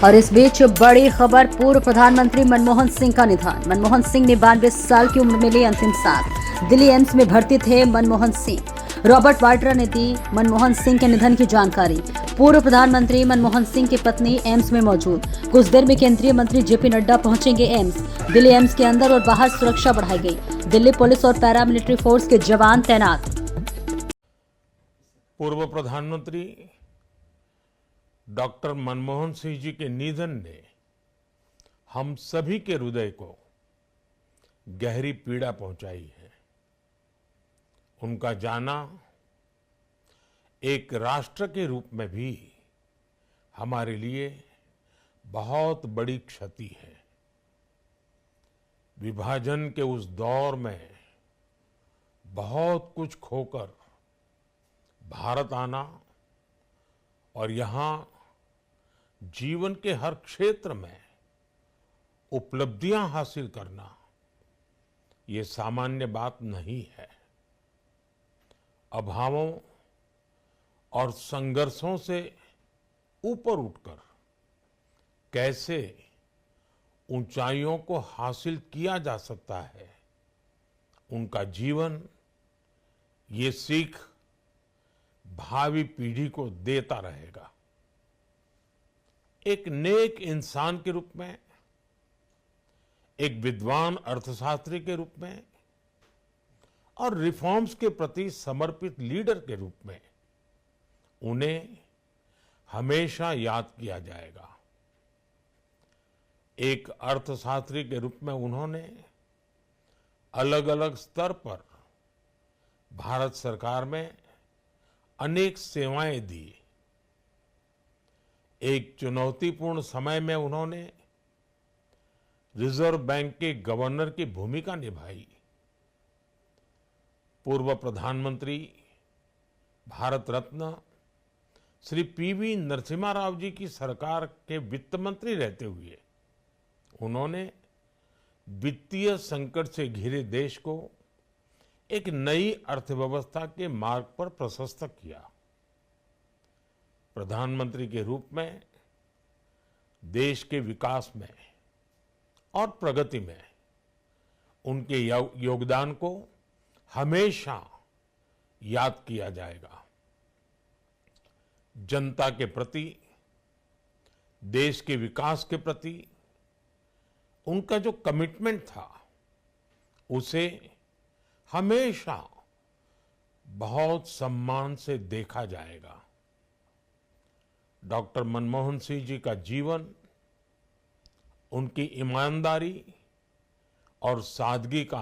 और इस बीच बड़ी खबर, पूर्व प्रधानमंत्री मनमोहन सिंह का निधन। मनमोहन सिंह ने 92 साल की उम्र में ली अंतिम सांस। दिल्ली एम्स में भर्ती थे मनमोहन सिंह। रॉबर्ट वाड्रा ने दी मनमोहन सिंह के निधन की जानकारी। पूर्व प्रधानमंत्री मनमोहन सिंह की पत्नी एम्स में मौजूद। कुछ देर में केंद्रीय मंत्री जेपी नड्डा पहुंचेंगे एम्स। दिल्ली एम्स के अंदर और बाहर सुरक्षा बढ़ाई गई। दिल्ली पुलिस और पैरामिलिट्री फोर्स के जवान तैनात। पूर्व प्रधानमंत्री डॉक्टर मनमोहन सिंह जी के निधन ने हम सभी के हृदय को गहरी पीड़ा पहुंचाई है। उनका जाना एक राष्ट्र के रूप में भी हमारे लिए बहुत बड़ी क्षति है। विभाजन के उस दौर में बहुत कुछ खोकर भारत आना और यहाँ जीवन के हर क्षेत्र में उपलब्धियां हासिल करना, ये सामान्य बात नहीं है। अभावों और संघर्षों से ऊपर उठकर कैसे ऊंचाइयों को हासिल किया जा सकता है, उनका जीवन ये सीख भावी पीढ़ी को देता रहेगा। एक नेक इंसान के रूप में, एक विद्वान अर्थशास्त्री के रूप में और रिफॉर्म्स के प्रति समर्पित लीडर के रूप में उन्हें हमेशा याद किया जाएगा। एक अर्थशास्त्री के रूप में उन्होंने अलग अलग स्तर पर भारत सरकार में अनेक सेवाएं दी। एक चुनौतीपूर्ण समय में उन्होंने रिजर्व बैंक के गवर्नर की भूमिका निभाई। पूर्व प्रधानमंत्री भारत रत्न श्री पीवी नरसिम्हा राव जी की सरकार के वित्त मंत्री रहते हुए उन्होंने वित्तीय संकट से घिरे देश को एक नई अर्थव्यवस्था के मार्ग पर प्रशस्त किया। प्रधानमंत्री के रूप में देश के विकास में और प्रगति में उनके योगदान को हमेशा याद किया जाएगा। जनता के प्रति, देश के विकास के प्रति उनका जो कमिटमेंट था, उसे हमेशा बहुत सम्मान से देखा जाएगा। डॉक्टर मनमोहन सिंह जी का जीवन उनकी ईमानदारी और सादगी का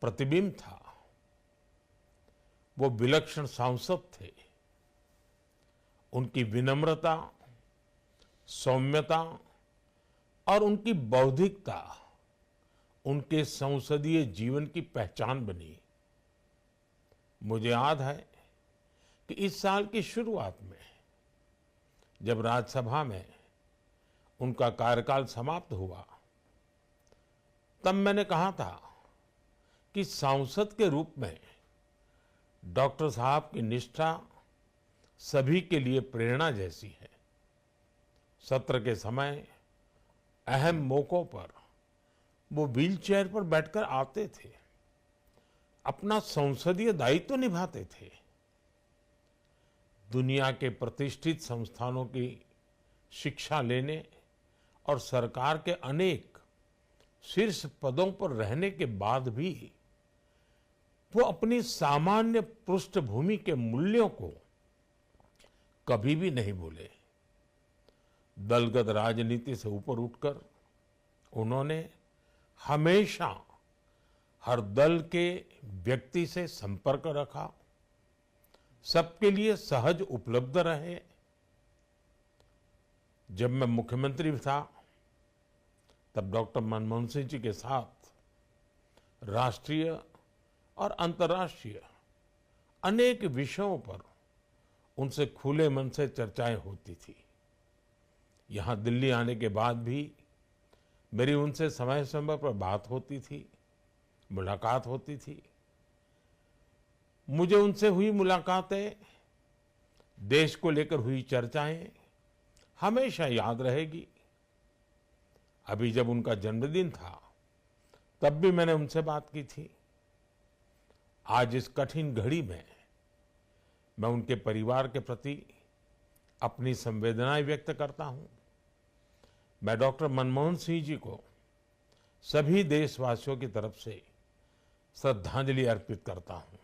प्रतिबिंब था। वो विलक्षण सांसद थे। उनकी विनम्रता, सौम्यता और उनकी बौद्धिकता उनके संसदीय जीवन की पहचान बनी। मुझे याद है कि इस साल की शुरुआत में जब राज्यसभा में उनका कार्यकाल समाप्त हुआ, तब मैंने कहा था कि सांसद के रूप में डॉक्टर साहब की निष्ठा सभी के लिए प्रेरणा जैसी है। सत्र के समय अहम मौकों पर वो व्हीलचेयर पर बैठकर आते थे, अपना संसदीय दायित्व निभाते थे। दुनिया के प्रतिष्ठित संस्थानों की शिक्षा लेने और सरकार के अनेक शीर्ष पदों पर रहने के बाद भी वो अपनी सामान्य पृष्ठभूमि के मूल्यों को कभी भी नहीं भूले। दलगत राजनीति से ऊपर उठकर उन्होंने हमेशा हर दल के व्यक्ति से संपर्क रखा, सबके लिए सहज उपलब्ध रहे। जब मैं मुख्यमंत्री था, तब डॉक्टर मनमोहन सिंह जी के साथ राष्ट्रीय और अंतर्राष्ट्रीय अनेक विषयों पर उनसे खुले मन से चर्चाएं होती थी। यहाँ दिल्ली आने के बाद भी मेरी उनसे समय समय पर बात होती थी, मुलाकात होती थी। मुझे उनसे हुई मुलाकातें, देश को लेकर हुई चर्चाएं हमेशा याद रहेगी। अभी जब उनका जन्मदिन था तब भी मैंने उनसे बात की थी। आज इस कठिन घड़ी में मैं उनके परिवार के प्रति अपनी संवेदनाएं व्यक्त करता हूं। मैं डॉक्टर मनमोहन सिंह जी को सभी देशवासियों की तरफ से श्रद्धांजलि अर्पित करता हूं।